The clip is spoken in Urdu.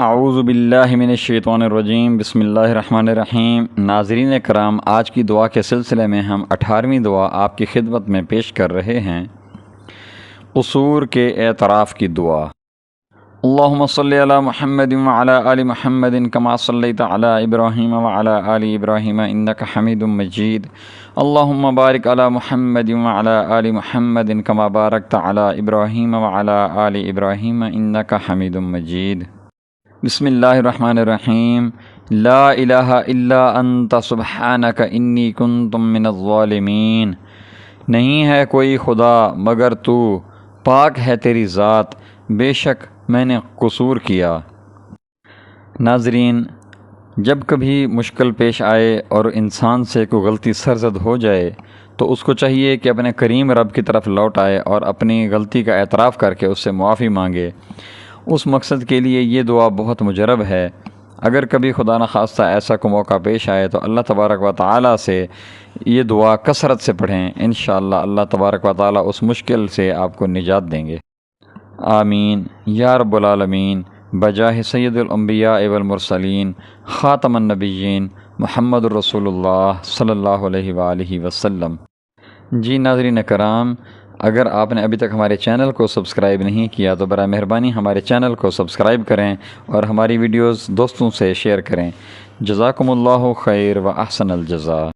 اعوذ باللہ من الشیطان الرجیم، بسم اللہ الرحمن الرحیم۔ ناظرین کرام، آج کی دعا کے سلسلے میں ہم 18ویں دعا آپ کی خدمت میں پیش کر رہے ہیں، قصور کے اعتراف کی دعا۔ اللہم صلی علی محمد وعلی آل محمد کما صلیت علی ابراہیم وعلی آل ابراہیم انک حمید مجید۔ اللہم بارک علی محمد وعلی آل محمد کما بارکت علی ابراہیم وعلی آل ابراہیم انک حمید مجید۔ بسم اللہ الرحمن الرحیم۔ لا الہ الا انت سبحانک انی کنت من الظالمین۔ نہیں ہے کوئی خدا مگر تو، پاک ہے تیری ذات، بے شک میں نے قصور کیا۔ ناظرین، جب کبھی مشکل پیش آئے اور انسان سے کوئی غلطی سرزد ہو جائے تو اس کو چاہیے کہ اپنے کریم رب کی طرف لوٹ آئے اور اپنی غلطی کا اعتراف کر کے اس سے معافی مانگے۔ اس مقصد کے لیے یہ دعا بہت مجرب ہے۔ اگر کبھی خدا نخواستہ ایسا کوئی موقع پیش آئے تو اللہ تبارک و تعالیٰ سے یہ دعا کثرت سے پڑھیں، انشاءاللہ اللہ تبارک و تعالیٰ اس مشکل سے آپ کو نجات دیں گے۔ آمین یا رب العالمین، بجاہ سید الانبیاء والمرسلین، خاتم النبیین، محمد الرسول اللہ صلی اللہ علیہ وآلہ وسلم۔ جی ناظرین کرام، اگر آپ نے ابھی تک ہمارے چینل کو سبسکرائب نہیں کیا تو برائے مہربانی ہمارے چینل کو سبسکرائب کریں اور ہماری ویڈیوز دوستوں سے شیئر کریں۔ جزاکم اللہ خیر و احسن الجزاء۔